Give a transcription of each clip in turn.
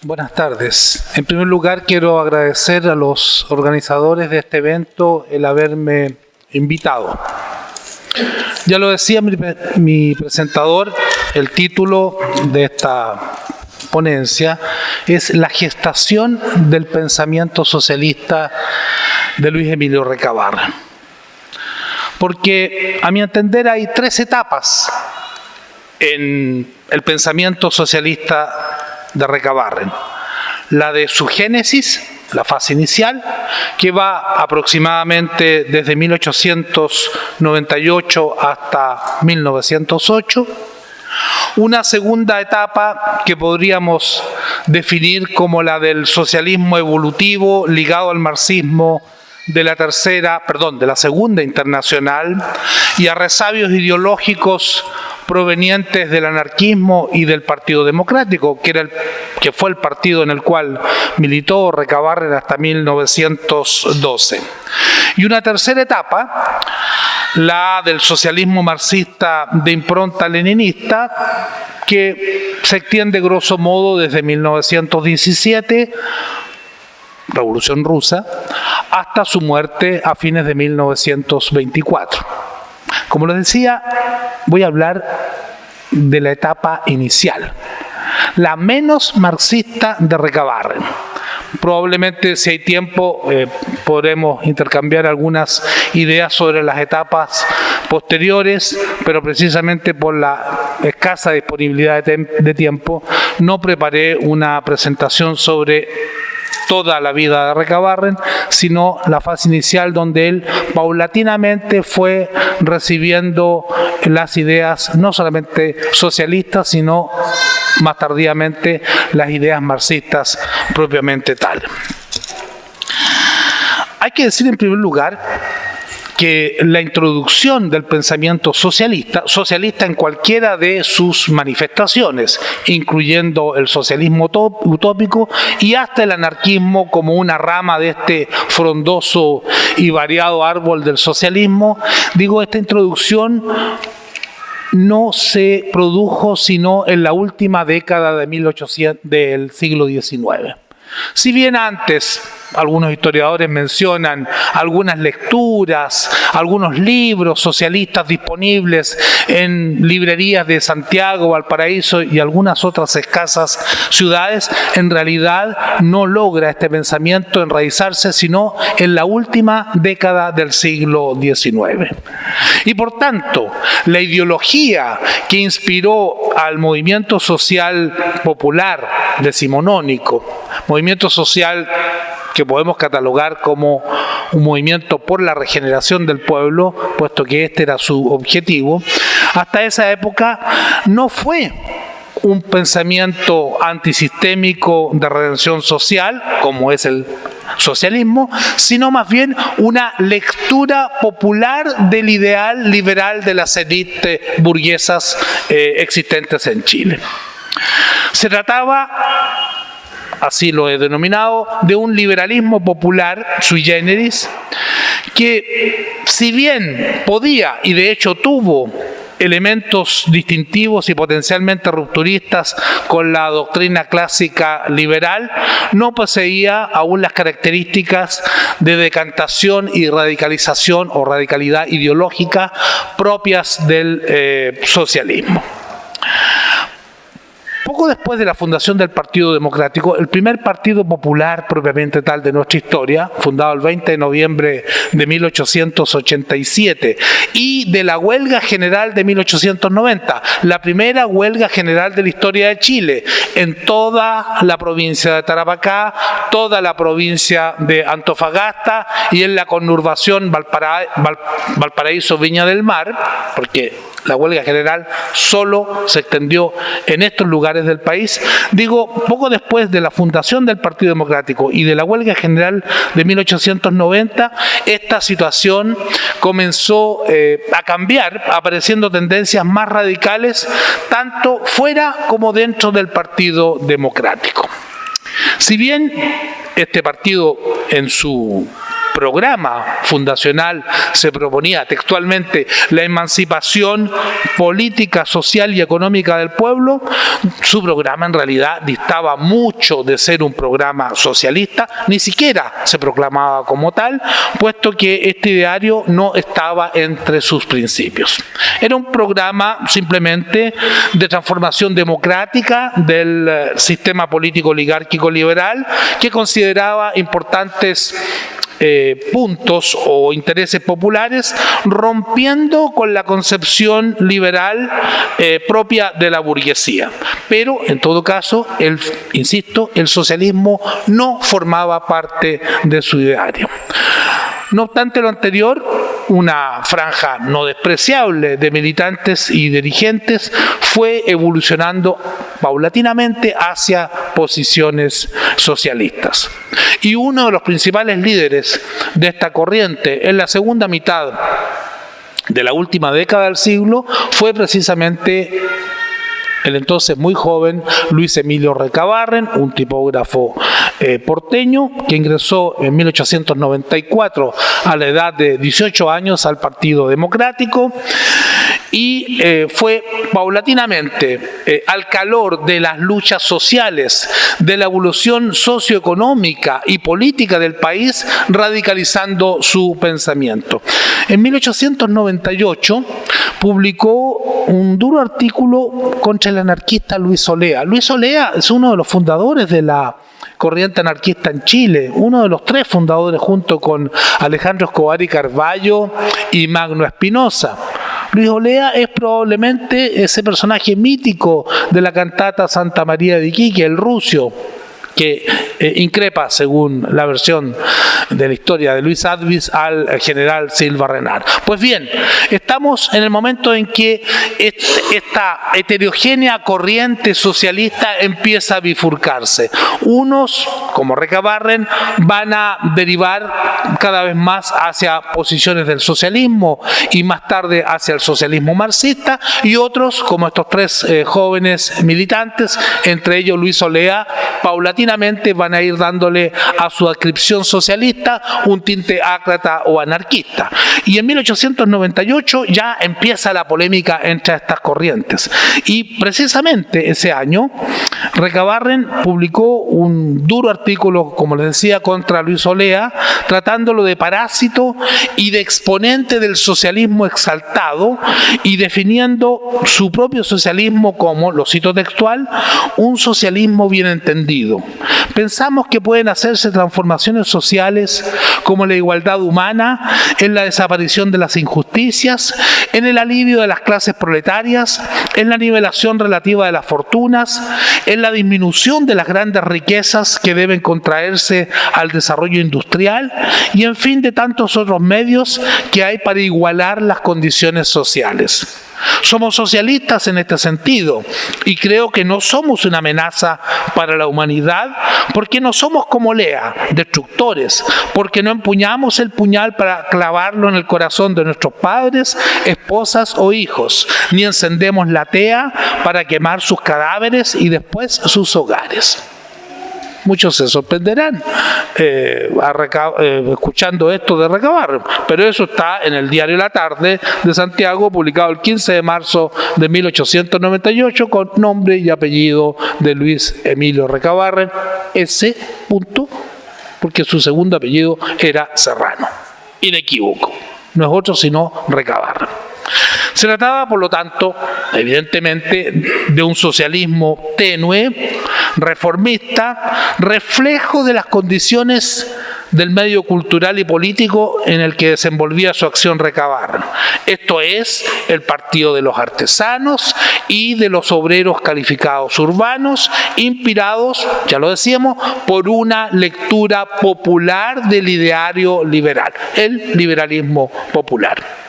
Buenas tardes. En primer lugar, quiero agradecer a los organizadores de este evento el haberme invitado. Ya lo decía mi presentador, el título de esta ponencia es La gestación del pensamiento socialista de Luis Emilio Recabarren. Porque, a mi entender, hay tres etapas en el pensamiento socialista de Recabarren. La de su génesis, la fase inicial, que va aproximadamente desde 1898 hasta 1908. Una segunda etapa que podríamos definir como la del socialismo evolutivo ligado al marxismo de la Segunda Internacional y a resabios ideológicos provenientes del anarquismo y del Partido Democrático, que fue el partido en el cual militó Recabarren hasta 1912. Y una tercera etapa, la del socialismo marxista de impronta leninista, que se extiende grosso modo desde 1917, Revolución Rusa, hasta su muerte a fines de 1924. Como les decía, voy a hablar de la etapa inicial, la menos marxista de Recabarren. Probablemente, si hay tiempo, podremos intercambiar algunas ideas sobre las etapas posteriores, pero precisamente por la escasa disponibilidad de tiempo, no preparé una presentación sobre toda la vida de Recabarren, sino la fase inicial donde él paulatinamente fue recibiendo las ideas no solamente socialistas, sino más tardíamente las ideas marxistas propiamente tal. Hay que decir en primer lugar que la introducción del pensamiento socialista en cualquiera de sus manifestaciones, incluyendo el socialismo utópico y hasta el anarquismo como una rama de este frondoso y variado árbol del socialismo, esta introducción no se produjo sino en la última década del siglo XIX. Si bien antes algunos historiadores mencionan algunas lecturas, algunos libros socialistas disponibles en librerías de Santiago, Valparaíso y algunas otras escasas ciudades, en realidad no logra este pensamiento enraizarse sino en la última década del siglo XIX. Y por tanto, la ideología que inspiró al movimiento social popular decimonónico, movimiento social que podemos catalogar como un movimiento por la regeneración del pueblo, puesto que este era su objetivo, hasta esa época no fue un pensamiento antisistémico de redención social, como es el socialismo, sino más bien una lectura popular del ideal liberal de las élites burguesas existentes en Chile. Se trataba, así lo he denominado, de un liberalismo popular sui generis, que si bien podía, y de hecho tuvo, elementos distintivos y potencialmente rupturistas con la doctrina clásica liberal, no poseía aún las características de decantación y radicalización o radicalidad ideológica propias del socialismo. Poco después de la fundación del Partido Democrático, el primer partido popular propiamente tal de nuestra historia, fundado el 20 de noviembre de 1887, y de la huelga general de 1890, la primera huelga general de la historia de Chile, en toda la provincia de Tarapacá, toda la provincia de Antofagasta y en la conurbación Valparaíso-Viña del Mar, porque la huelga general solo se extendió en estos lugares del país. Poco después de la fundación del Partido Democrático y de la huelga general de 1890, esta situación comenzó a cambiar, apareciendo tendencias más radicales, tanto fuera como dentro del Partido Democrático. Si bien este partido en su programa fundacional se proponía textualmente la emancipación política, social y económica del pueblo, su programa en realidad distaba mucho de ser un programa socialista, ni siquiera se proclamaba como tal, puesto que este ideario no estaba entre sus principios. Era un programa simplemente de transformación democrática del sistema político oligárquico liberal, que consideraba importantes puntos o intereses populares, rompiendo con la concepción liberal propia de la burguesía. Pero, en todo caso, insisto, el socialismo no formaba parte de su ideario. No obstante lo anterior, una franja no despreciable de militantes y dirigentes fue evolucionando paulatinamente hacia posiciones socialistas. Y uno de los principales líderes de esta corriente en la segunda mitad de la última década del siglo fue precisamente el entonces muy joven Luis Emilio Recabarren, un tipógrafo porteño que ingresó en 1894 a la edad de 18 años al Partido Democrático y fue paulatinamente al calor de las luchas sociales, de la evolución socioeconómica y política del país, radicalizando su pensamiento. En 1898 publicó un duro artículo contra el anarquista Luis Olea. Luis Olea es uno de los fundadores de la corriente anarquista en Chile, uno de los tres fundadores junto con Alejandro Escobar y Carballo y Magno Espinosa. Luis Olea es probablemente ese personaje mítico de la cantata Santa María de Iquique, el Rucio, que increpa, según la versión de la historia de Luis Advis, al general Silva Renard. Pues bien, estamos en el momento en que esta heterogénea corriente socialista empieza a bifurcarse. Unos, como Recabarren, van a derivar cada vez más hacia posiciones del socialismo y más tarde hacia el socialismo marxista, y otros, como estos tres jóvenes militantes, entre ellos Luis Olea, paulatinamente van a ir dándole a su adscripción socialista un tinte ácrata o anarquista. Y en 1898 ya empieza la polémica entre estas corrientes. Y precisamente ese año, Recabarren publicó un duro artículo, como les decía, contra Luis Olea, tratándolo de parásito y de exponente del socialismo exaltado y definiendo su propio socialismo como, lo cito textual, un socialismo bien entendido. Pensamos que pueden hacerse transformaciones sociales como la igualdad humana, en la desaparición de las injusticias, en el alivio de las clases proletarias, en la nivelación relativa de las fortunas, en la disminución de las grandes riquezas que deben contraerse al desarrollo industrial y en fin de tantos otros medios que hay para igualar las condiciones sociales. Somos socialistas en este sentido y creo que no somos una amenaza para la humanidad porque no somos como Olea, destructores, porque no empuñamos el puñal para clavarlo en el corazón de nuestros padres, esposas o hijos, ni encendemos la tea para quemar sus cadáveres y después sus hogares. Muchos se sorprenderán escuchando esto de Recabarren, pero eso está en el diario La Tarde de Santiago, publicado el 15 de marzo de 1898, con nombre y apellido de Luis Emilio Recabarren, ese punto, porque su segundo apellido era Serrano, inequívoco, no es otro sino Recabarren. Se trataba, por lo tanto, evidentemente, de un socialismo tenue, reformista, reflejo de las condiciones del medio cultural y político en el que desenvolvía su acción Recabarren. Esto es el partido de los artesanos y de los obreros calificados urbanos, inspirados, ya lo decíamos, por una lectura popular del ideario liberal, el liberalismo popular.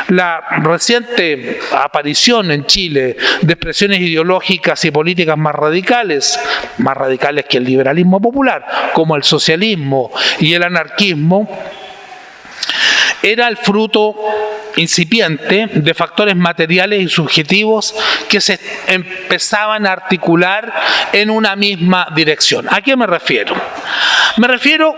La reciente aparición en Chile de expresiones ideológicas y políticas más radicales que el liberalismo popular, como el socialismo y el anarquismo, era el fruto incipiente de factores materiales y subjetivos que se empezaban a articular en una misma dirección. ¿A qué me refiero? Me refiero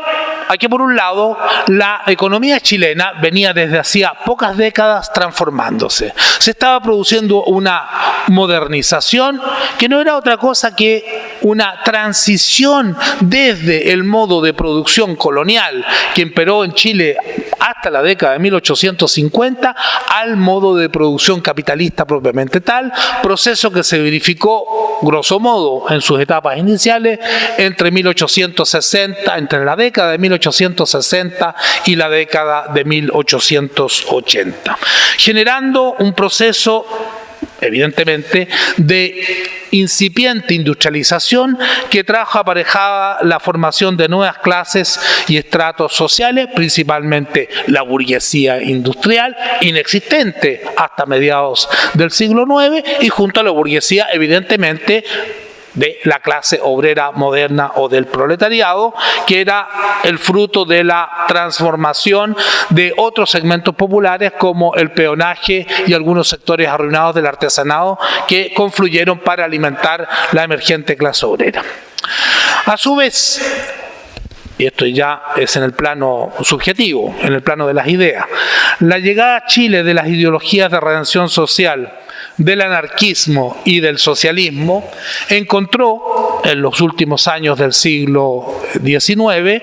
a que por un lado la economía chilena venía desde hacía pocas décadas transformándose. Se estaba produciendo una modernización que no era otra cosa que una transición desde el modo de producción colonial que imperó en Chile hasta la década de 1850 al modo de producción capitalista propiamente tal, proceso que se verificó grosso modo en sus etapas iniciales entre la década de 1860 y la década de 1880, generando un proceso evidentemente de incipiente industrialización que trajo aparejada la formación de nuevas clases y estratos sociales, principalmente la burguesía industrial, inexistente hasta mediados del siglo IX, y junto a la burguesía evidentemente de la clase obrera moderna o del proletariado, que era el fruto de la transformación de otros segmentos populares como el peonaje y algunos sectores arruinados del artesanado que confluyeron para alimentar la emergente clase obrera. A su vez, y esto ya es en el plano subjetivo, en el plano de las ideas, la llegada a Chile de las ideologías de redención social, del anarquismo y del socialismo, encontró en los últimos años del siglo XIX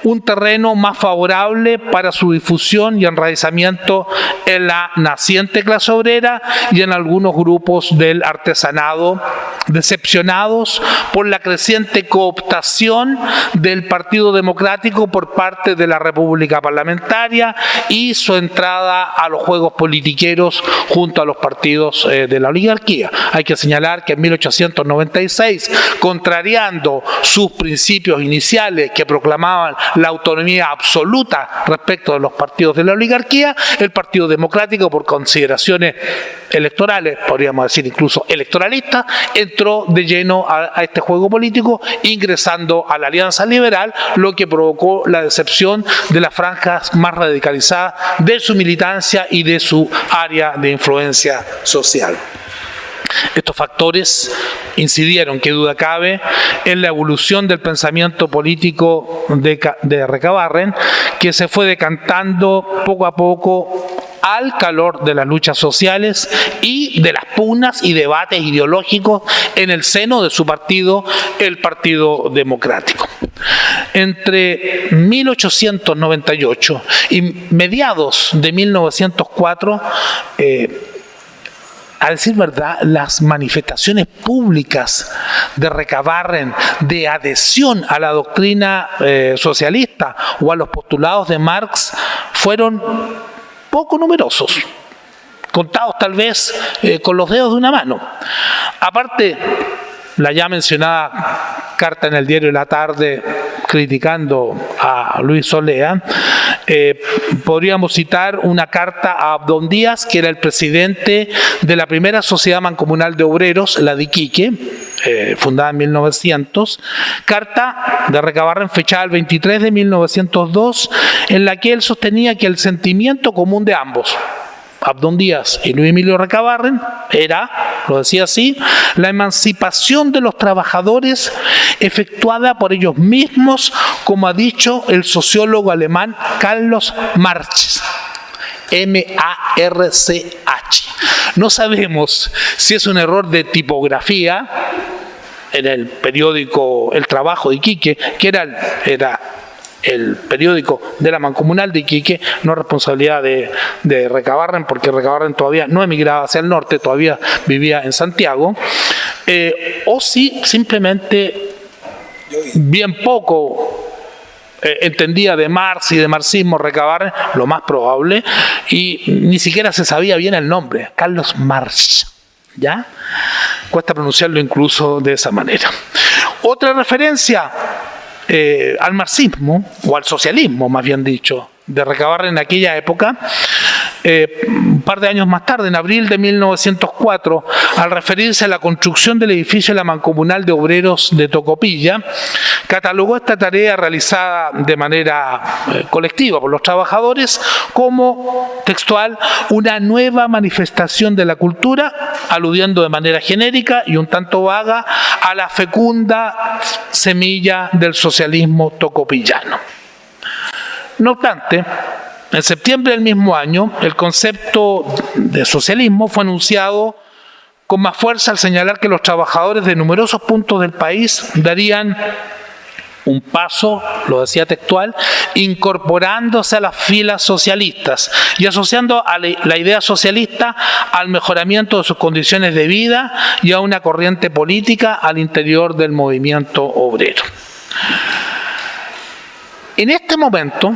un terreno más favorable para su difusión y enraizamiento en la naciente clase obrera y en algunos grupos del artesanado, decepcionados por la creciente cooptación del Partido Democrático por parte de la República Parlamentaria y su entrada a los juegos politiqueros junto a los partidos de la oligarquía. Hay que señalar que en 1896, contrariando sus principios iniciales que proclamaban la autonomía absoluta respecto de los partidos de la oligarquía, el Partido Democrático, por consideraciones electorales, podríamos decir incluso electoralistas, entró de lleno a este juego político, ingresando a la Alianza Liberal, lo que provocó la decepción de las franjas más radicalizadas de su militancia y de su área de influencia social. Estos factores incidieron, qué duda cabe, en la evolución del pensamiento político de Recabarren, que se fue decantando poco a poco al calor de las luchas sociales y de las pugnas y debates ideológicos en el seno de su partido, el Partido Democrático. Entre 1898 y mediados de 1904, a decir verdad, las manifestaciones públicas de Recabarren de adhesión a la doctrina socialista o a los postulados de Marx fueron poco numerosos, contados tal vez con los dedos de una mano. Aparte, la ya mencionada carta en el diario de la tarde criticando a Luis Solea, podríamos citar una carta a Abdón Díaz, que era el presidente de la primera sociedad mancomunal de obreros, la de Iquique, fundada en 1900, carta de Recabarren fechada el 23 de 1902, en la que él sostenía que el sentimiento común de ambos, Abdón Díaz y Luis Emilio Recabarren, era, lo decía así, la emancipación de los trabajadores efectuada por ellos mismos, como ha dicho el sociólogo alemán Carlos Marx, M-A-R-C-H. No sabemos si es un error de tipografía en el periódico El Trabajo de Iquique, que era el periódico de la mancomunal de Iquique, no responsabilidad de Recabarren, porque Recabarren todavía no emigraba hacia el norte, todavía vivía en Santiago, o si simplemente bien poco entendía de Marx y de marxismo Recabarren, lo más probable, y ni siquiera se sabía bien el nombre, Carlos Marx, ¿ya? Cuesta pronunciarlo incluso de esa manera. Otra referencia al marxismo, o al socialismo más bien dicho, de Recabarren en aquella época, un par de años más tarde, en abril de 1904, al referirse a la construcción del edificio de la mancomunal de obreros de Tocopilla, catalogó esta tarea realizada de manera colectiva por los trabajadores como, textual, una nueva manifestación de la cultura, aludiendo de manera genérica y un tanto vaga a la fecunda semilla del socialismo tocopillano. No obstante, en septiembre del mismo año, el concepto de socialismo fue anunciado con más fuerza al señalar que los trabajadores de numerosos puntos del país darían un paso, lo decía textual, incorporándose a las filas socialistas y asociando a la idea socialista al mejoramiento de sus condiciones de vida y a una corriente política al interior del movimiento obrero. En este momento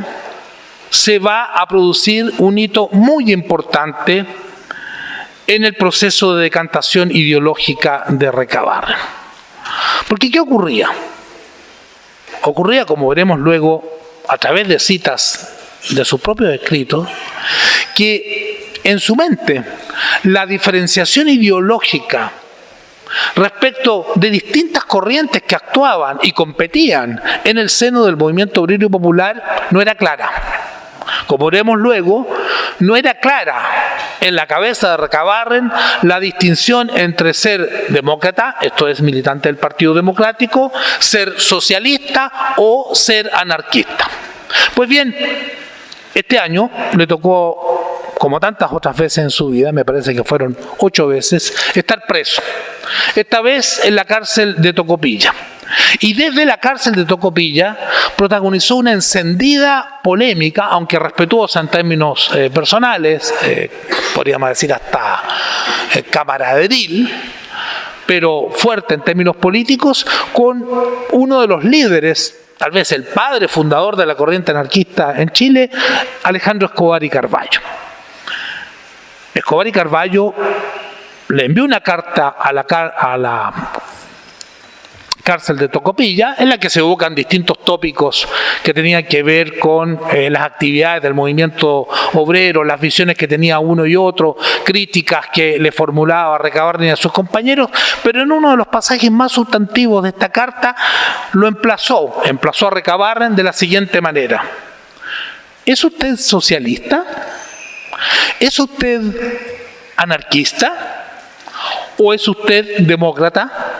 se va a producir un hito muy importante en el proceso de decantación ideológica de Recabarren. Porque ¿qué ocurría? Ocurría, como veremos luego, a través de citas de sus propios escritos, que en su mente la diferenciación ideológica respecto de distintas corrientes que actuaban y competían en el seno del movimiento obrero y popular no era clara. Como veremos luego, no era clara en la cabeza de Recabarren la distinción entre ser demócrata, esto es militante del Partido Democrático, ser socialista o ser anarquista. Pues bien, este año le tocó, como tantas otras veces en su vida, me parece que fueron 8 veces, estar preso. Esta vez en la cárcel de Tocopilla. Y desde la cárcel de Tocopilla protagonizó una encendida polémica, aunque respetuosa en términos personales, podríamos decir hasta camaraderil, pero fuerte en términos políticos, con uno de los líderes, tal vez el padre fundador de la corriente anarquista en Chile, Alejandro Escobar y Carballo. Escobar y Carballo le envió una carta a la cárcel de Tocopilla, en la que se evocan distintos tópicos que tenían que ver con las actividades del movimiento obrero, las visiones que tenía uno y otro, críticas que le formulaba a Recabarren y a sus compañeros, pero en uno de los pasajes más sustantivos de esta carta lo emplazó a Recabarren de la siguiente manera: ¿es usted socialista? ¿Es usted anarquista? ¿O es usted demócrata?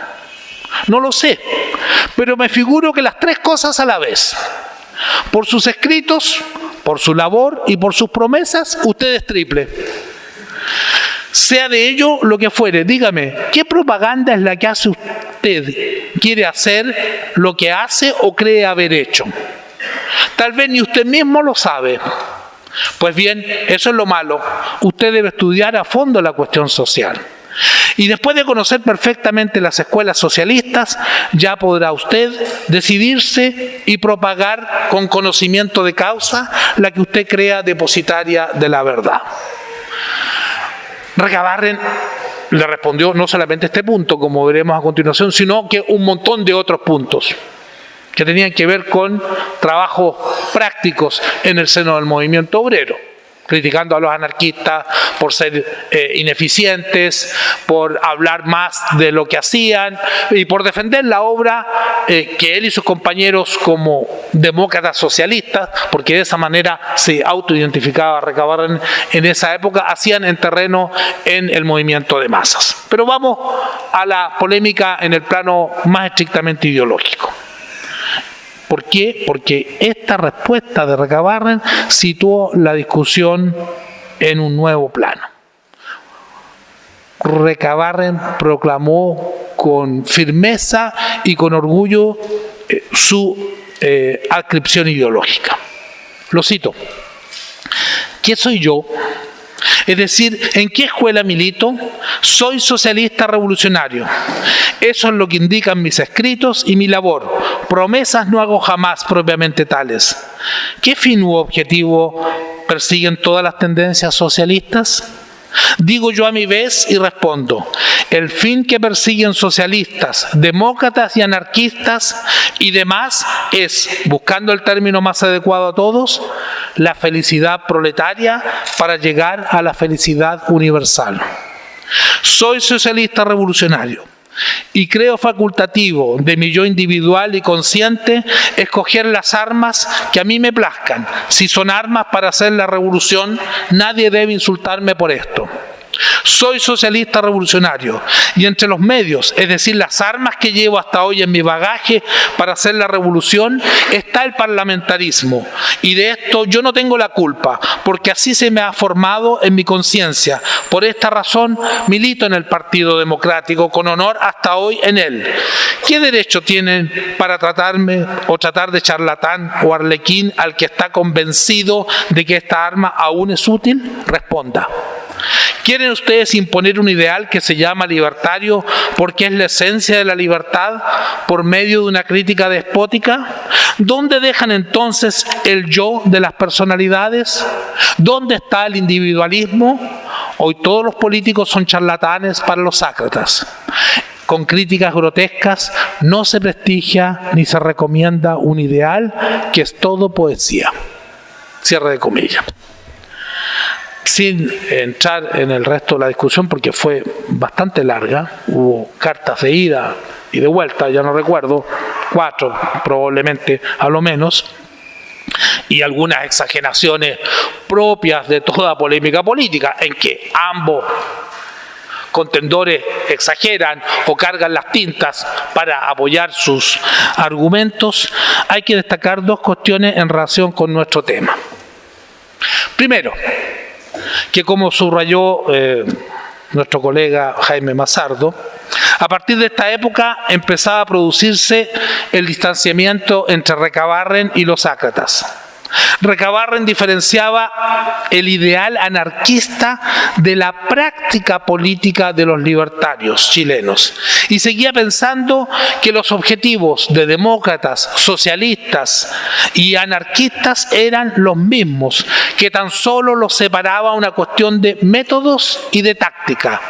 No lo sé, pero me figuro que las 3 cosas a la vez. Por sus escritos, por su labor y por sus promesas, usted es triple. Sea de ello lo que fuere, dígame, ¿qué propaganda es la que hace usted? ¿Quiere hacer lo que hace o cree haber hecho? Tal vez ni usted mismo lo sabe. Pues bien, eso es lo malo. Usted debe estudiar a fondo la cuestión social. Y después de conocer perfectamente las escuelas socialistas, ya podrá usted decidirse y propagar con conocimiento de causa la que usted crea depositaria de la verdad. Recabarren le respondió no solamente este punto, como veremos a continuación, sino que un montón de otros puntos que tenían que ver con trabajos prácticos en el seno del movimiento obrero, criticando a los anarquistas por ser ineficientes, por hablar más de lo que hacían y por defender la obra que él y sus compañeros como demócratas socialistas, porque de esa manera se autoidentificaba Recabarren en esa época, hacían en terreno en el movimiento de masas. Pero vamos a la polémica en el plano más estrictamente ideológico. ¿Por qué? Porque esta respuesta de Recabarren situó la discusión en un nuevo plano. Recabarren proclamó con firmeza y con orgullo su adscripción ideológica. Lo cito: ¿qué soy yo? Es decir, ¿en qué escuela milito? Soy socialista revolucionario. Eso es lo que indican mis escritos y mi labor. Promesas no hago jamás propiamente tales. ¿Qué fin u objetivo persiguen todas las tendencias socialistas? Digo yo a mi vez y respondo: el fin que persiguen socialistas, demócratas y anarquistas y demás es, buscando el término más adecuado a todos, la felicidad proletaria para llegar a la felicidad universal. Soy socialista revolucionario y creo facultativo de mi yo individual y consciente escoger las armas que a mí me plazcan. Si son armas para hacer la revolución, nadie debe insultarme por esto. Soy socialista revolucionario y entre los medios, es decir, las armas que llevo hasta hoy en mi bagaje para hacer la revolución, está el parlamentarismo. Y de esto yo no tengo la culpa, porque así se me ha formado en mi conciencia. Por esta razón milito en el Partido Democrático, con honor hasta hoy en él. ¿Qué derecho tienen para tratarme o tratar de charlatán o arlequín al que está convencido de que esta arma aún es útil? Responda. ¿Quieren ustedes imponer un ideal que se llama libertario porque es la esencia de la libertad por medio de una crítica despótica? ¿Dónde dejan entonces el yo de las personalidades? ¿Dónde está el individualismo? Hoy todos los políticos son charlatanes para los Sácratas. Con críticas grotescas no se prestigia ni se recomienda un ideal que es todo poesía. Cierre de comillas. Sin entrar en el resto de la discusión, porque fue bastante larga, hubo cartas de ida y de vuelta, ya no recuerdo, 4 probablemente a lo menos, y algunas exageraciones propias de toda polémica política, en que ambos contendores exageran o cargan las tintas para apoyar sus argumentos. Hay que destacar 2 cuestiones en relación con nuestro tema. Primero, que como subrayó nuestro colega Jaime Mazardo, a partir de esta época empezaba a producirse el distanciamiento entre Recabarren y los Sácratas. Recabarren diferenciaba el ideal anarquista de la práctica política de los libertarios chilenos y seguía pensando que los objetivos de demócratas, socialistas y anarquistas eran los mismos, que tan solo los separaba una cuestión de métodos y de táctica,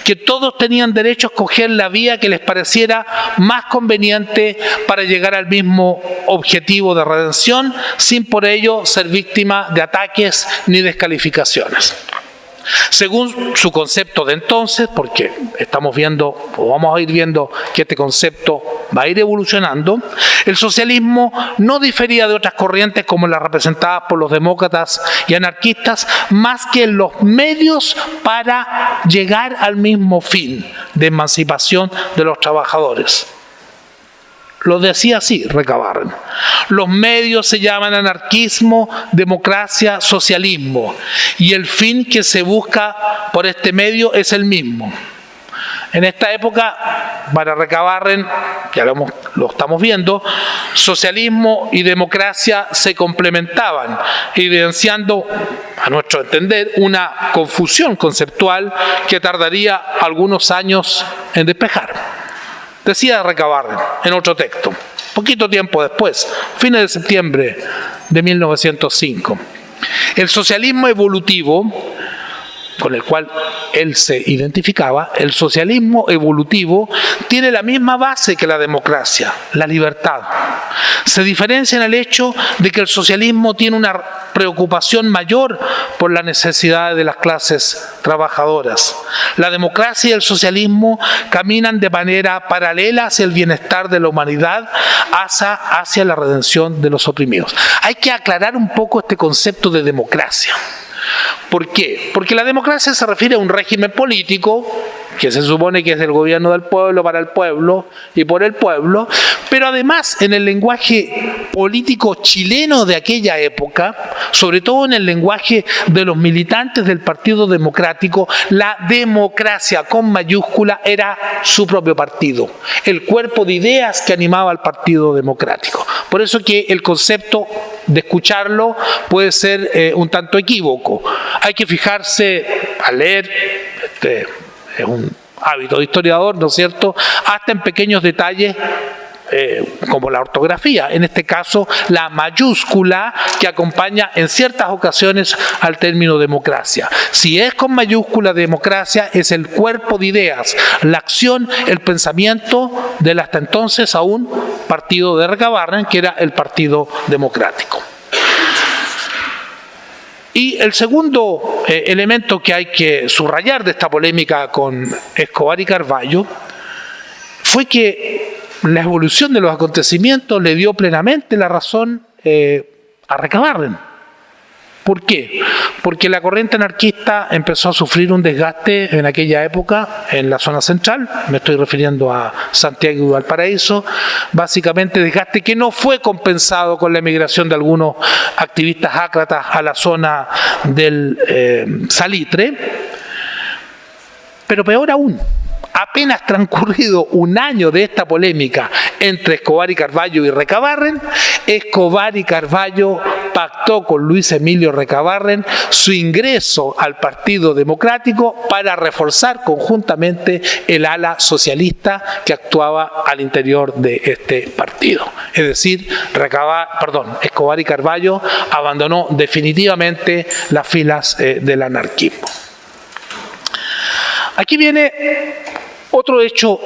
que todos tenían derecho a escoger la vía que les pareciera más conveniente para llegar al mismo objetivo de redención, sin por ello ser víctima de ataques ni descalificaciones. Según su concepto de entonces, porque estamos viendo, o vamos a ir viendo que este concepto va a ir evolucionando, el socialismo no difería de otras corrientes como las representadas por los demócratas y anarquistas, más que en los medios para llegar al mismo fin de emancipación de los trabajadores. Lo decía así Recabarren. Los medios se llaman anarquismo, democracia, socialismo, y el fin que se busca por este medio es el mismo. En esta época, para Recabarren, ya lo estamos viendo, socialismo y democracia se complementaban, evidenciando, a nuestro entender, una confusión conceptual que tardaría algunos años en despejar. Decía Recabarren en otro texto, poquito tiempo después, fines de septiembre de 1905, el socialismo evolutivo, con el cual él se identificaba, el socialismo evolutivo tiene la misma base que la democracia, la libertad. Se diferencia en el hecho de que el socialismo tiene una preocupación mayor por las necesidades de las clases trabajadoras. La democracia y el socialismo caminan de manera paralela hacia el bienestar de la humanidad, hacia la redención de los oprimidos. Hay que aclarar un poco este concepto de democracia. ¿Por qué? Porque la democracia se refiere a un régimen político que se supone que es el gobierno del pueblo, para el pueblo y por el pueblo, pero además en el lenguaje político chileno de aquella época, sobre todo en el lenguaje de los militantes del Partido Democrático, la democracia con mayúscula era su propio partido, el cuerpo de ideas que animaba al Partido Democrático. Por eso que el concepto de escucharlo puede ser un tanto equívoco. Hay que fijarse al leer, es un hábito de historiador, ¿no es cierto?, hasta en pequeños detalles como la ortografía, en este caso la mayúscula que acompaña en ciertas ocasiones al término democracia. Si es con mayúscula democracia, es el cuerpo de ideas, la acción, el pensamiento del hasta entonces aún partido de Recabarren, que era el Partido Democrático. Y el segundo elemento que hay que subrayar de esta polémica con Escobar y Carvalho fue que la evolución de los acontecimientos le dio plenamente la razón a Recabarren. ¿Por qué? Porque la corriente anarquista empezó a sufrir un desgaste en aquella época en la zona central, me estoy refiriendo a Santiago y Valparaíso, básicamente desgaste que no fue compensado con la emigración de algunos activistas ácratas a la zona del Salitre, pero peor aún. Apenas transcurrido un año de esta polémica entre Escobar y Carballo y Recabarren, Escobar y Carballo pactó con Luis Emilio Recabarren su ingreso al Partido Democrático para reforzar conjuntamente el ala socialista que actuaba al interior de este partido. Es decir, Escobar y Carballo abandonó definitivamente las filas del anarquismo. Aquí viene otro hecho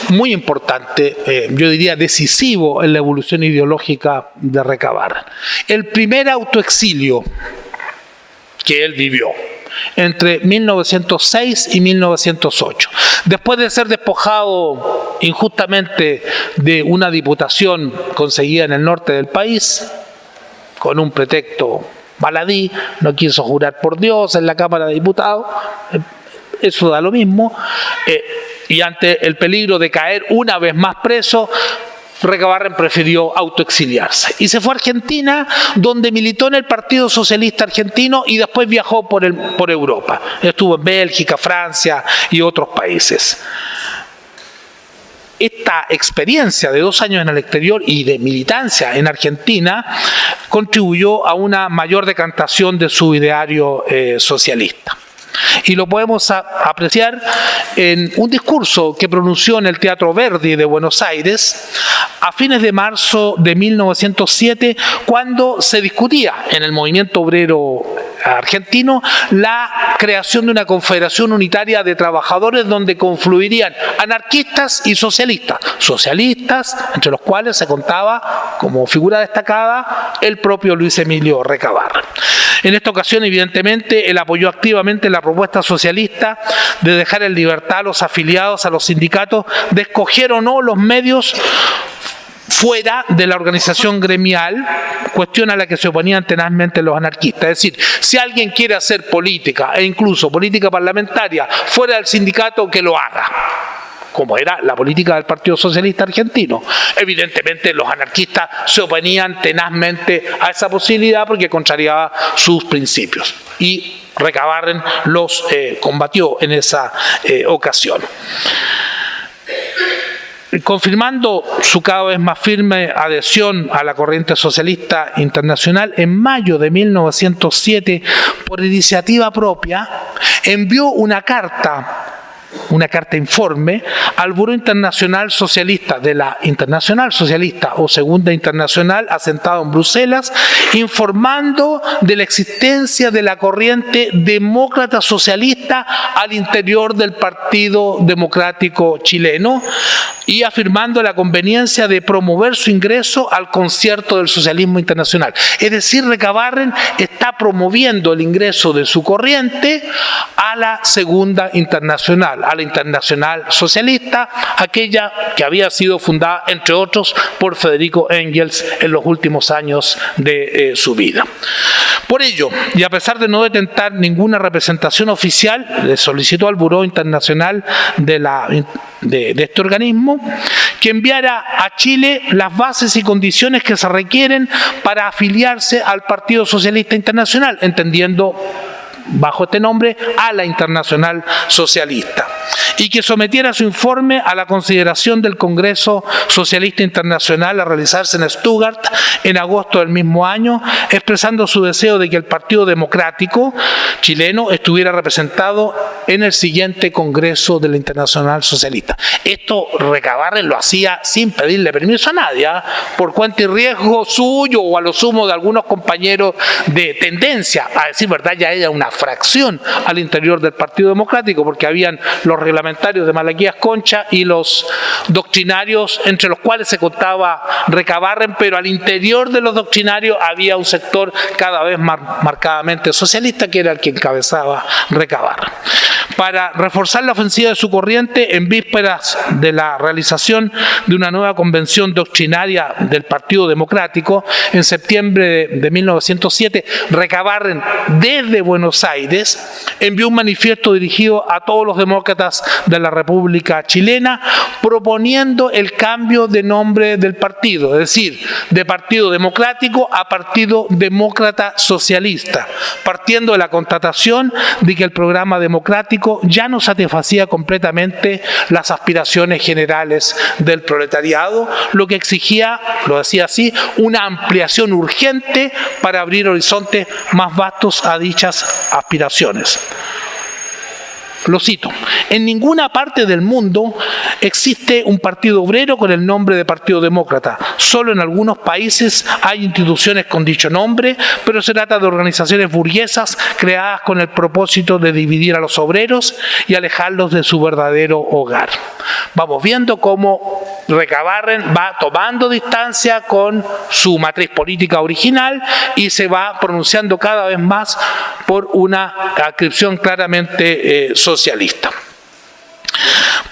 muy importante, yo diría decisivo en la evolución ideológica de Recabarren. El primer autoexilio que él vivió entre 1906 y 1908. Después de ser despojado injustamente de una diputación conseguida en el norte del país, con un pretexto baladí, no quiso jurar por Dios en la Cámara de Diputados, eso da lo mismo, y ante el peligro de caer una vez más preso, Recabarren prefirió autoexiliarse y se fue a Argentina, donde militó en el Partido Socialista Argentino y después viajó por Europa. Estuvo en Bélgica, Francia y otros países. Esta experiencia de 2 años en el exterior y de militancia en Argentina contribuyó a una mayor decantación de su ideario socialista. Y lo podemos apreciar en un discurso que pronunció en el Teatro Verdi de Buenos Aires a fines de marzo de 1907, cuando se discutía en el movimiento obrero argentino la creación de una confederación unitaria de trabajadores donde confluirían anarquistas y socialistas. Socialistas, entre los cuales se contaba como figura destacada el propio Luis Emilio Recabarren. En esta ocasión, evidentemente, él apoyó activamente la propuesta socialista de dejar en libertad a los afiliados a los sindicatos de escoger o no los medios fuera de la organización gremial, cuestión a la que se oponían tenazmente los anarquistas. Es decir, si alguien quiere hacer política, e incluso política parlamentaria, fuera del sindicato, que lo haga, como era la política del Partido Socialista Argentino. Evidentemente los anarquistas se oponían tenazmente a esa posibilidad porque contrariaba sus principios. Y Recabarren los combatió en esa ocasión. Confirmando su cada vez más firme adhesión a la corriente socialista internacional, en mayo de 1907, por iniciativa propia, envió una carta informe al Buró Internacional Socialista de la Internacional Socialista o Segunda Internacional, asentado en Bruselas, informando de la existencia de la corriente demócrata socialista al interior del Partido Democrático Chileno y afirmando la conveniencia de promover su ingreso al concierto del socialismo internacional. Es decir, Recabarren está promoviendo el ingreso de su corriente a la Segunda Internacional, a la Internacional Socialista, aquella que había sido fundada, entre otros, por Federico Engels en los últimos años de su vida. Por ello, y a pesar de no detentar ninguna representación oficial, le solicitó al Buró Internacional de este organismo que enviara a Chile las bases y condiciones que se requieren para afiliarse al Partido Socialista Internacional, entendiendo bajo este nombre a la Internacional Socialista, y que sometiera su informe a la consideración del Congreso Socialista Internacional a realizarse en Stuttgart en agosto del mismo año, expresando su deseo de que el Partido Democrático chileno estuviera representado en el siguiente Congreso de la Internacional Socialista. Esto Recabarren lo hacía sin pedirle permiso a nadie, por cuenta y riesgo suyo o a lo sumo de algunos compañeros de tendencia, a decir verdad, ya era una fracción al interior del Partido Democrático, porque habían los reglamentarios de Malaquías Concha y los doctrinarios, entre los cuales se contaba Recabarren, pero al interior de los doctrinarios había un sector cada vez más marcadamente socialista, que era el que encabezaba Recabarren. Para reforzar la ofensiva de su corriente, en vísperas de la realización de una nueva convención doctrinaria del Partido Democrático, en septiembre de 1907, Recabarren, desde Buenos Aires, envió un manifiesto dirigido a todos los demócratas de la República Chilena, proponiendo el cambio de nombre del partido, es decir, de Partido Democrático a Partido Demócrata Socialista, partiendo de la constatación de que el programa democrático ya no satisfacía completamente las aspiraciones generales del proletariado, lo que exigía, lo decía así, una ampliación urgente para abrir horizontes más vastos a dichas aspiraciones. Lo cito: en ninguna parte del mundo existe un partido obrero con el nombre de Partido Demócrata. Solo en algunos países hay instituciones con dicho nombre, pero se trata de organizaciones burguesas creadas con el propósito de dividir a los obreros y alejarlos de su verdadero hogar. Vamos viendo cómo Recabarren va tomando distancia con su matriz política original y se va pronunciando cada vez más por una adscripción claramente socialista.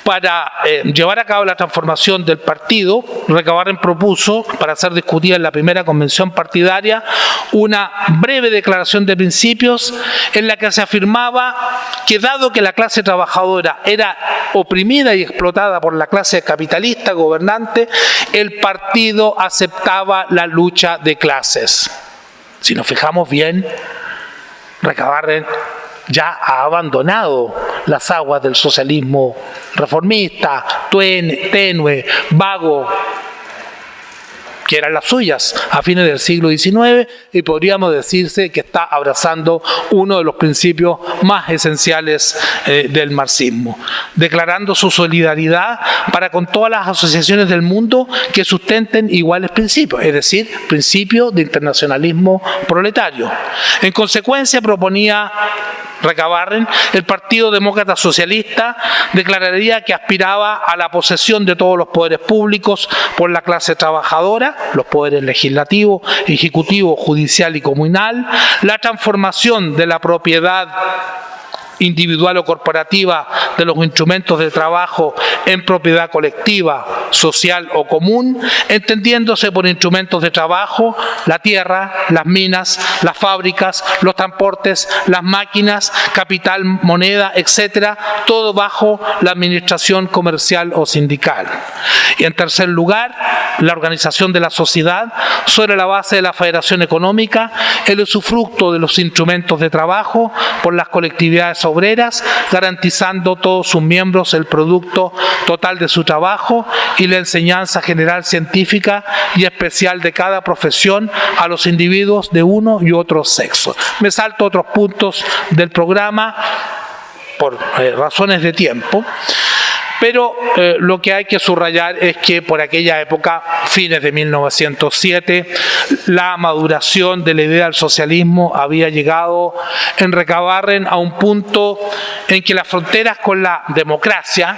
Para llevar a cabo la transformación del partido, Recabarren propuso, para ser discutida en la primera convención partidaria, una breve declaración de principios en la que se afirmaba que, dado que la clase trabajadora era oprimida y explotada por la clase capitalista gobernante, el partido aceptaba la lucha de clases. Si nos fijamos bien, Recabarren ya ha abandonado las aguas del socialismo reformista, tenue, vago, que eran las suyas a fines del siglo XIX, y podríamos decirse que está abrazando uno de los principios más esenciales del marxismo, declarando su solidaridad para con todas las asociaciones del mundo que sustenten iguales principios, es decir, principios de internacionalismo proletario. En consecuencia, proponía Recabarren, el Partido Demócrata Socialista declararía que aspiraba a la posesión de todos los poderes públicos por la clase trabajadora, los poderes legislativo, ejecutivo, judicial y comunal, la transformación de la propiedad individual o corporativa de los instrumentos de trabajo en propiedad colectiva, social o común, entendiéndose por instrumentos de trabajo la tierra, las minas, las fábricas, los transportes, las máquinas, capital, moneda, etcétera, todo bajo la administración comercial o sindical. Y en tercer lugar, la organización de la sociedad sobre la base de la federación económica, el usufructo de los instrumentos de trabajo por las colectividades obreras, garantizando a todos sus miembros el producto total de su trabajo y la enseñanza general científica y especial de cada profesión a los individuos de uno y otro sexo. Me salto otros puntos del programa por razones de tiempo. Pero lo que hay que subrayar es que por aquella época, fines de 1907, la maduración de la idea del socialismo había llegado en Recabarren a un punto en que las fronteras con la democracia,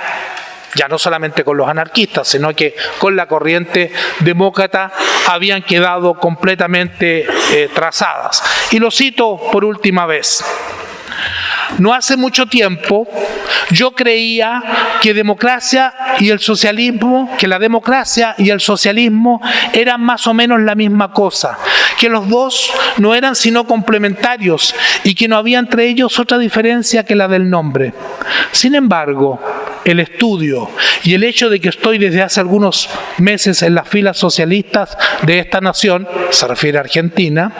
ya no solamente con los anarquistas, sino que con la corriente demócrata, habían quedado completamente trazadas. Y lo cito por última vez. No hace mucho tiempo yo creía que democracia y el socialismo, que la democracia y el socialismo eran más o menos la misma cosa, que los dos no eran sino complementarios y que no había entre ellos otra diferencia que la del nombre. Sin embargo, el estudio y el hecho de que estoy desde hace algunos meses en las filas socialistas de esta nación, se refiere a Argentina,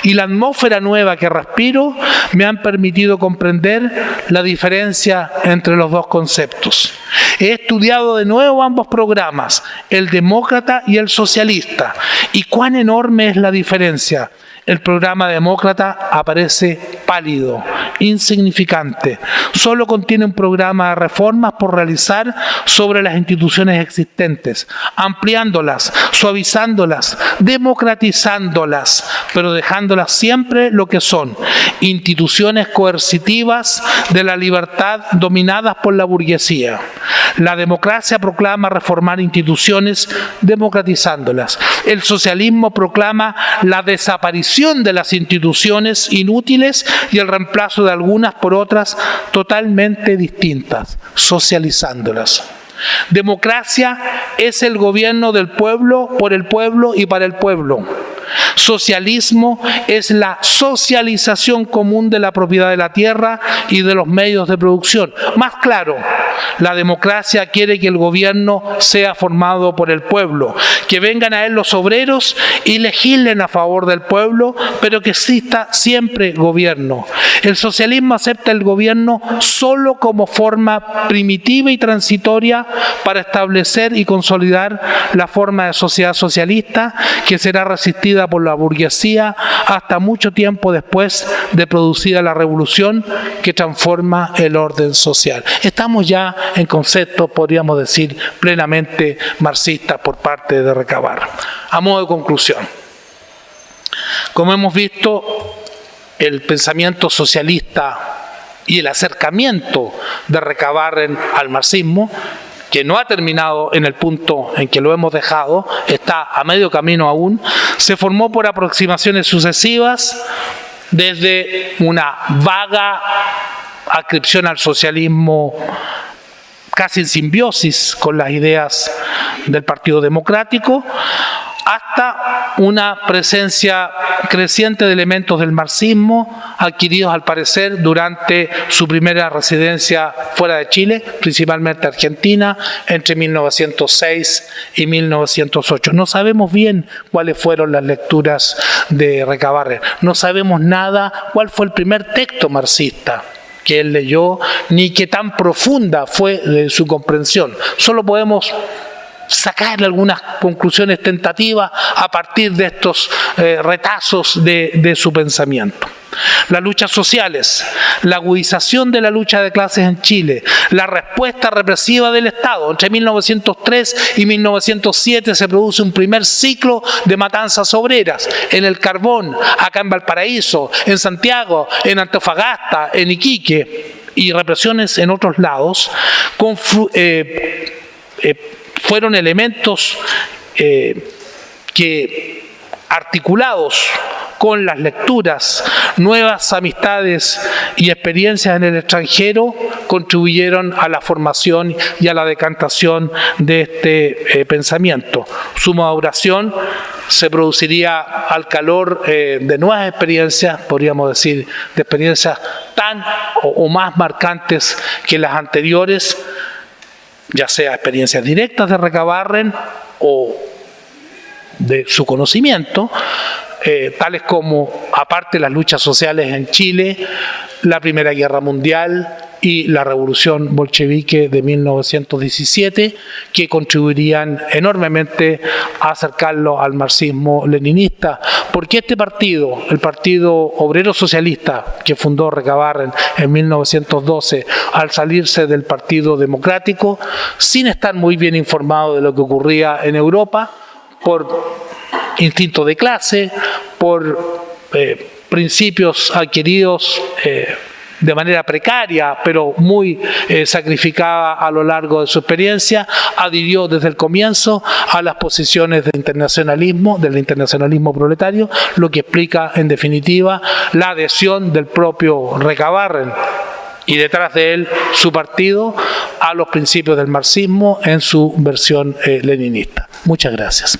y la atmósfera nueva que respiro me han permitido comprender la diferencia entre los dos conceptos. He estudiado de nuevo ambos programas, el demócrata y el socialista, y cuán enorme es la diferencia. El programa demócrata aparece pálido, insignificante. Solo contiene un programa de reformas por realizar sobre las instituciones existentes, ampliándolas, suavizándolas, democratizándolas, pero dejándolas siempre lo que son, instituciones coercitivas de la libertad dominadas por la burguesía. La democracia proclama reformar instituciones democratizándolas. El socialismo proclama la desaparición de las instituciones inútiles y el reemplazo de algunas por otras totalmente distintas, socializándolas. Democracia es el gobierno del pueblo, por el pueblo y para el pueblo. Socialismo es la socialización común de la propiedad de la tierra y de los medios de producción. Más claro, la democracia quiere que el gobierno sea formado por el pueblo, que vengan a él los obreros y legislen a favor del pueblo, pero que exista siempre gobierno. El socialismo acepta el gobierno solo como forma primitiva y transitoria para establecer y consolidar la forma de sociedad socialista que será resistida por la burguesía hasta mucho tiempo después de producida la revolución que transforma el orden social. Estamos ya en conceptos, podríamos decir, plenamente marxistas por parte de Recabarren. A modo de conclusión, como hemos visto, el pensamiento socialista y el acercamiento de Recabarren al marxismo, que no ha terminado en el punto en que lo hemos dejado, está a medio camino aún, se formó por aproximaciones sucesivas, desde una vaga adscripción al socialismo casi en simbiosis con las ideas del Partido Democrático, hasta una presencia creciente de elementos del marxismo adquiridos al parecer durante su primera residencia fuera de Chile, principalmente Argentina, entre 1906 y 1908. No sabemos bien cuáles fueron las lecturas de Recabarren, no sabemos nada cuál fue el primer texto marxista que él leyó, ni qué tan profunda fue su comprensión. Solo podemos sacarle algunas conclusiones tentativas a partir de estos retazos de su pensamiento. Las luchas sociales, la agudización de la lucha de clases en Chile, la respuesta represiva del Estado. Entre 1903 y 1907 se produce un primer ciclo de matanzas obreras en el carbón, acá en Valparaíso, en Santiago, en Antofagasta, en Iquique, y represiones en otros lados, fueron elementos que, articulados con las lecturas, nuevas amistades y experiencias en el extranjero, contribuyeron a la formación y a la decantación de este pensamiento. Su maduración se produciría al calor de nuevas experiencias, podríamos decir, de experiencias tan o más marcantes que las anteriores, ya sea experiencias directas de Recabarren o de su conocimiento, tales como, aparte de las luchas sociales en Chile, la Primera Guerra Mundial y la Revolución Bolchevique de 1917, que contribuirían enormemente a acercarlo al marxismo leninista, porque este partido, el Partido Obrero Socialista, que fundó Recabarren en 1912, al salirse del Partido Democrático, sin estar muy bien informado de lo que ocurría en Europa, por instinto de clase, por principios adquiridos de manera precaria, pero muy sacrificada a lo largo de su experiencia, adhirió desde el comienzo a las posiciones del internacionalismo proletario, lo que explica en definitiva la adhesión del propio Recabarren y detrás de él su partido a los principios del marxismo en su versión leninista. Muchas gracias.